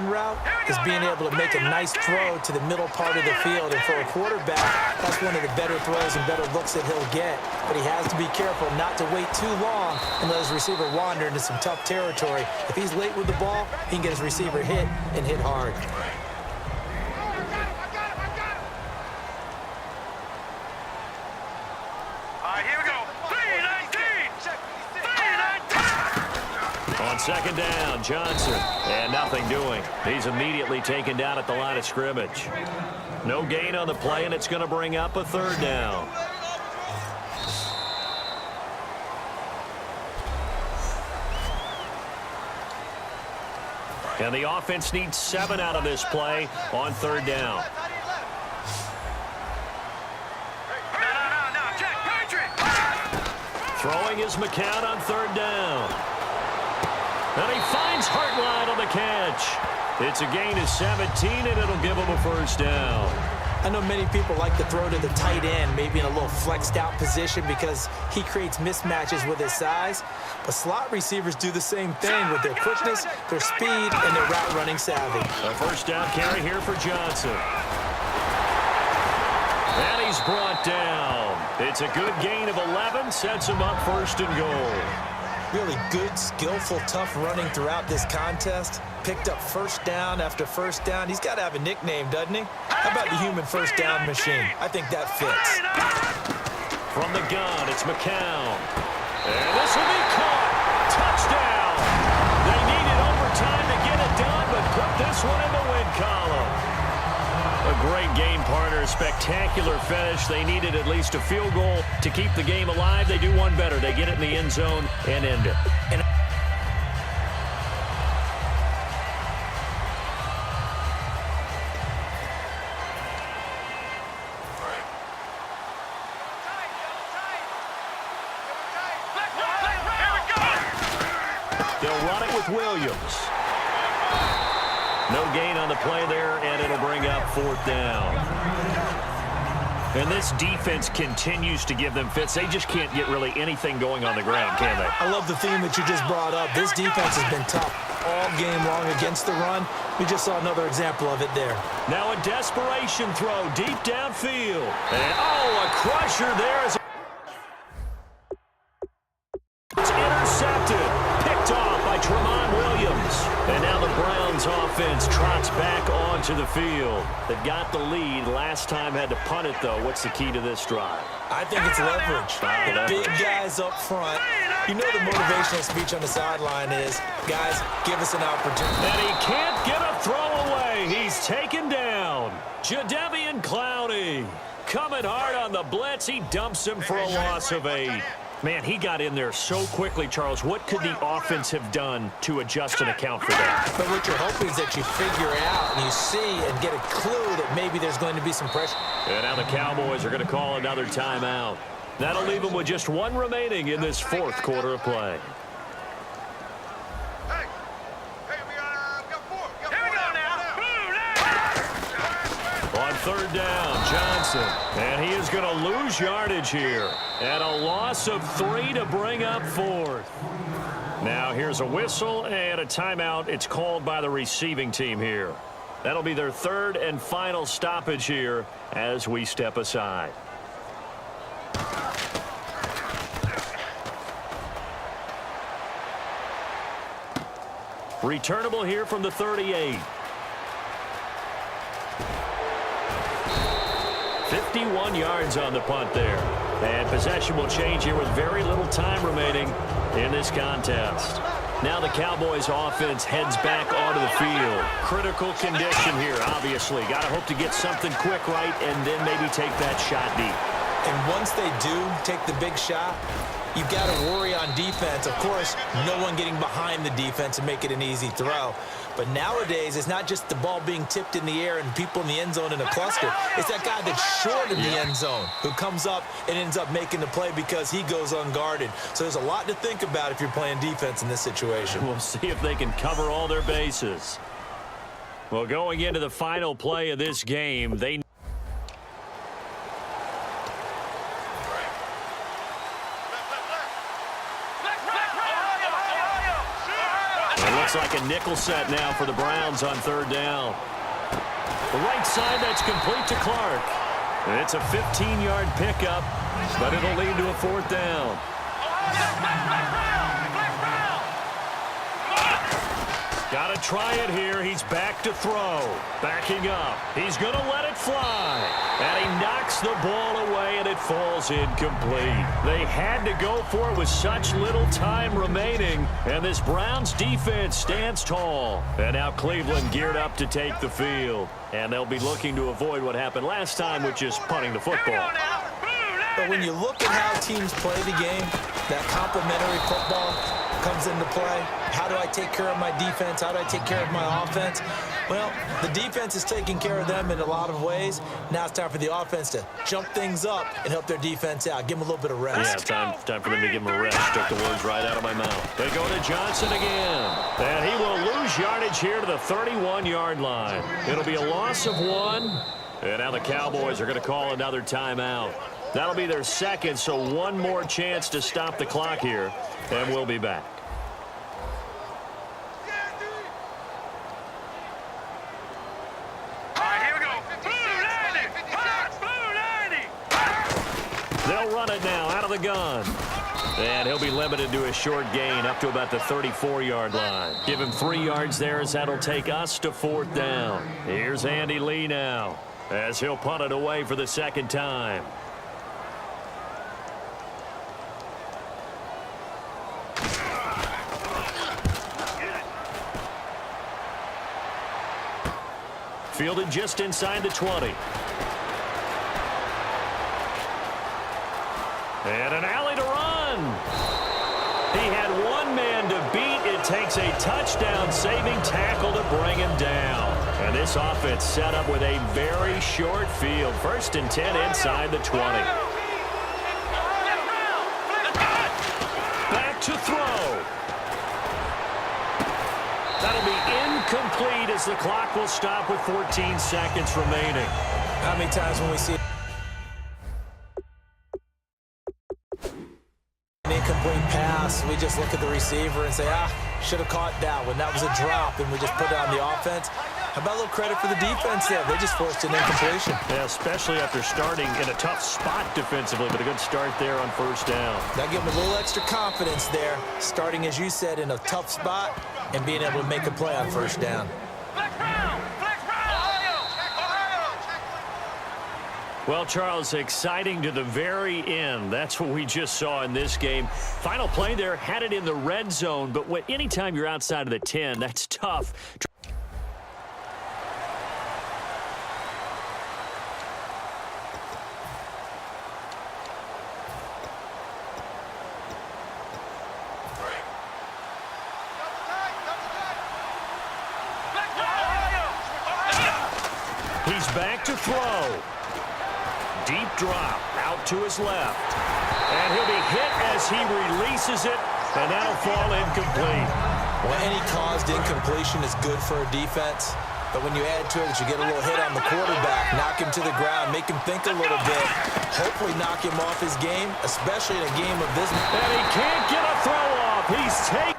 end route is being able to make a nice throw to the middle part of the field. And for a quarterback, that's one of the better throws and better looks that he'll get. But he has to be careful not to wait too long and let his receiver wander into some tough territory. If he's late with the ball, he can get his receiver hit and hit hard. On second down, Johnson, and nothing doing. He's immediately taken down at the line of scrimmage. No gain on the play, and it's going to bring up a third down. And the offense needs 7 out of this play on third down. Throwing is McCown on third down. And he finds Hartline on the catch. It's a gain of 17, and it'll give him a first down. I know many people like to throw to the tight end, maybe in a little flexed out position because he creates mismatches with his size. But slot receivers do the same thing with their quickness, their speed, and their route running savvy. A first down carry here for Johnson. And he's brought down. It's a good gain of 11, sets him up first and goal. Really good, skillful, tough running throughout this contest. Picked up first down after first down. He's got to have a nickname, doesn't he? How about the human first down machine? I think that fits. From the gun, it's McCown. And this will be caught. Touchdown. They needed overtime to get it done, but put this one in the win column. A great game, partner. Spectacular finish. They needed at least a field goal to keep the game alive. They do one better. They get it in the end zone and end it. They'll run it with Williams. No gain on the play there, and it'll bring up fourth down. And this defense continues to give them fits. They just can't get really anything going on the ground, can they? I love the theme that you just brought up. This defense has been tough all game long against the run. We just saw another example of it there. Now a desperation throw deep downfield. And, a crusher there. It's intercepted. Picked off by Tramon Williams. And now the Browns offense trots back onto the field. They've got the lead. Last time had to punt it, though. What's the key to this drive? I think it's leverage. The big guys up front. You know the motivational speech on the sideline is, guys, give us an opportunity. And he can't get a throw away. He's taken down. Jadeveon Clowney coming hard on the blitz. He dumps him for a loss of 8. Man, he got in there so quickly, Charles. What could the offense have done to adjust and account for that? But what you're hoping is that you figure out and you see and get a clue that maybe there's going to be some pressure. And now the Cowboys are going to call another timeout. That'll leave them with just 1 remaining in this fourth quarter of play. On third down, Johnson. And he is going to lose yardage here. And a loss of 3 to bring up fourth. Now here's a whistle and a timeout. It's called by the receiving team here. That'll be their third and final stoppage here as we step aside. Returnable here from the 38. 51 yards on the punt there. And possession will change here with very little time remaining in this contest. Now the Cowboys offense heads back onto the field. Critical condition here, obviously. Got to hope to get something quick right and then maybe take that shot deep. And once they do take the big shot, you've got to worry on defense. Of course, no one getting behind the defense and make it an easy throw. But nowadays, it's not just the ball being tipped in the air and people in the end zone in a cluster. It's that guy that's short in the end zone who comes up and ends up making the play because he goes unguarded. So there's a lot to think about if you're playing defense in this situation. We'll see if they can cover all their bases. Well, going into the final play of this game, they Looks like a nickel set now for the Browns on third down. The right side, that's complete to Clark. It's a 15-yard pickup, but it'll lead to a fourth down. Got to try it here. He's back to throw. Backing up. He's going to let it fly. And he knocks the ball away, and it falls incomplete. They had to go for it with such little time remaining. And this Browns defense stands tall. And now Cleveland geared up to take the field. And they'll be looking to avoid what happened last time, which is punting the football. But when you look at how teams play the game, that complementary football comes into play. How do I take care of my defense? How do I take care of my offense? Well, the defense is taking care of them in a lot of ways. Now it's time for the offense to jump things up and help their defense out. Give them a little bit of rest. Yeah, time for them to give them a rest. Took the words right out of my mouth. They go to Johnson again. And he will lose yardage here to the 31-yard line. It'll be a loss of 1. And now the Cowboys are going to call another timeout. That'll be their second, so one more chance to stop the clock here. And we'll be back. They'll run it now out of the gun. And he'll be limited to a short gain up to about the 34-yard line. Give him 3 yards there as that'll take us to fourth down. Here's Andy Lee now as he'll punt it away for the second time. Fielded just inside the 20. And an alley to run. He had one man to beat. It takes a touchdown-saving tackle to bring him down. And this offense set up with a very short field. 1st and 10 inside the 20. Back to throw. That'll be incomplete as the clock will stop with 14 seconds remaining. How many times when we see an incomplete pass, we just look at the receiver and say, should have caught that one. That was a drop, and we just put it on the offense. How about a little credit for the defense there? They just forced an incompletion. Yeah, especially after starting in a tough spot defensively, but a good start there on first down. That gave them a little extra confidence there, starting, as you said, in a tough spot and being able to make a play on first down. Well, Charles, exciting to the very end. That's what we just saw in this game. Final play there, had it in the red zone, but anytime you're outside of the 10, that's tough. He's back to throw. Deep drop out to his left. And he'll be hit as he releases it, and that'll fall incomplete. Well, any caused incompletion is good for a defense, but when you add to it that you get a little hit on the quarterback, knock him to the ground, make him think a little bit, hopefully knock him off his game, especially in a game of this. And he can't get a throw off. He's taken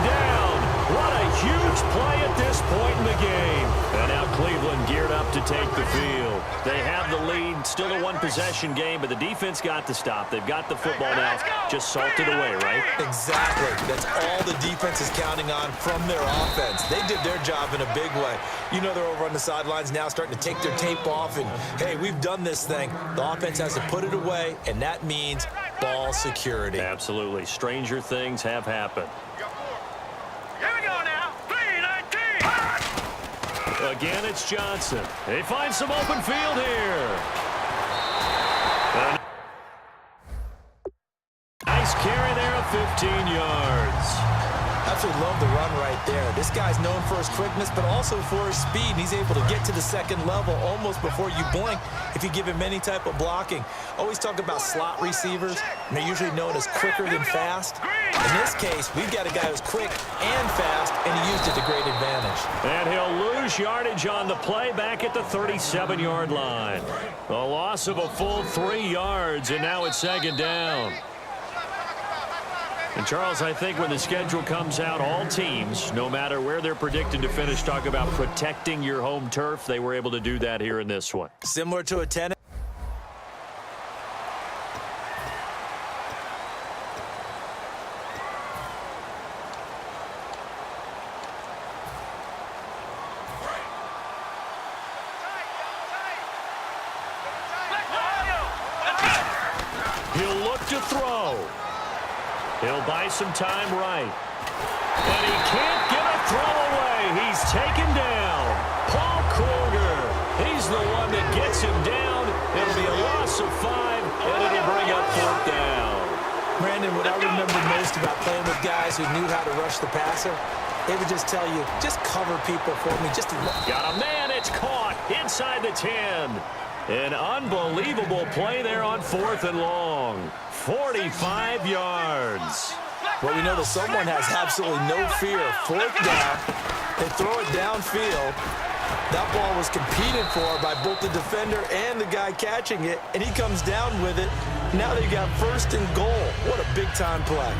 down. What a huge play at this point in the game. And now Cleveland geared up to take the field. They have the lead, still a one-possession game, but the defense got the stop. They've got the football now, just salted away, right? Exactly. That's all the defense is counting on from their offense. They did their job in a big way. You know they're over on the sidelines now starting to take their tape off, and, hey, we've done this thing. The offense has to put it away, and that means ball security. Absolutely. Stranger things have happened. Again, it's Johnson. They find some open field here. And nice carry there of 15 yards. Absolutely love the run right there. This guy's known for his quickness, but also for his speed. He's able to get to the second level almost before you blink if you give him any type of blocking. Always talk about slot receivers, and they're usually known as quicker than fast. In this case, we've got a guy who's quick and fast, and he used it to great advantage. And he'll lose yardage on the play back at the 37-yard line. A loss of a full 3 yards, and now it's second down. And, Charles, I think when the schedule comes out, all teams, no matter where they're predicted to finish, talk about protecting your home turf. They were able to do that here in this one. Similar to a tennis. He'll look to throw. He'll buy some time right. And he can't get a throw away. He's taken down. Paul Kruger. He's the one that gets him down. It'll be a loss of 5, and it'll bring up 4th down. Brandon, what I remember most about playing with guys who knew how to rush the passer, they would just tell you, just cover people for me. Just got a man. It's caught inside the 10. An unbelievable play there on 4th and long. 45 yards. Well, we know that someone has absolutely no fear. 4th down. They throw it downfield. That ball was competed for by both the defender and the guy catching it, and he comes down with it. Now they got 1st and goal. What a big-time play.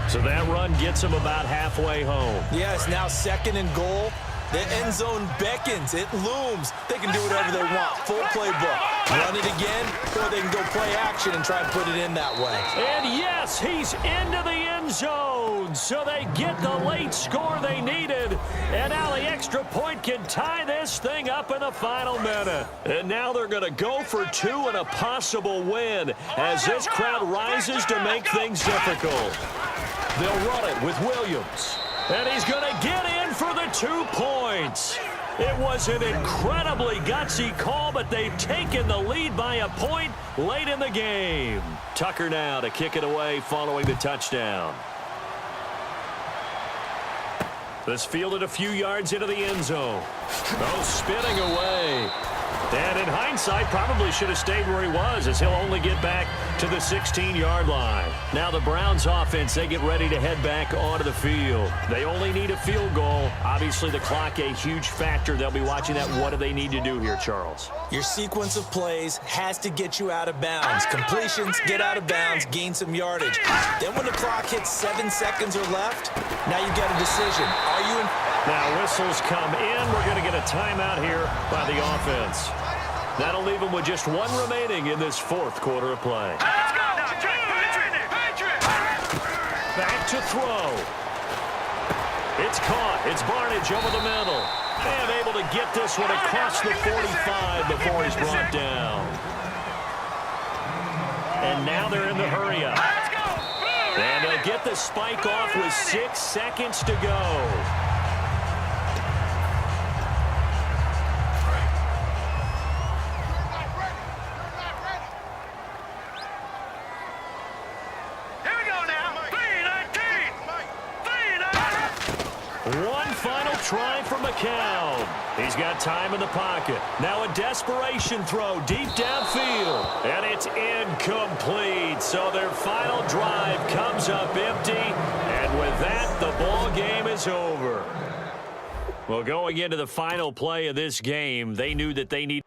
So that run gets him about halfway home. Yes, now 2nd and goal. The end zone beckons. It looms. They can do whatever they want. Full playbook. Run it again, or they can go play action and try and put it in that way. And yes, he's into the end zone. So they get the late score they needed. And now the extra point can tie this thing up in the final minute. And now they're going to go for 2 and a possible win as this crowd rises to make things difficult. They'll run it with Williams. And he's going to get in for the 2 points. It was an incredibly gutsy call, but they've taken the lead by a point late in the game. Tucker now to kick it away following the touchdown. This fielded a few yards into the end zone. Oh, spinning away. And in hindsight, probably should have stayed where he was, as he'll only get back to the 16-yard line. Now the Browns offense, they get ready to head back onto the field. They only need a field goal. Obviously, the clock a huge factor. They'll be watching that. What do they need to do here, Charles? Your sequence of plays has to get you out of bounds. Completions, get out of bounds, gain some yardage. Then when the clock hits 7 seconds or left, now you get a decision. Are you in? Now whistles come in. We're going to get a timeout here by the offense. That'll leave them with just 1 remaining in this 4th quarter of play. Let's go! Back to throw. It's caught. It's Barnage over the middle. And able to get this one across the 45 before he's brought down. And now they're in the hurry up. And they'll get the spike off with 6 seconds to go. One final try for McCown. He's got time in the pocket. Now a desperation throw deep downfield. And it's incomplete. So their final drive comes up empty. And with that, the ball game is over. Well, going into the final play of this game, they knew that they need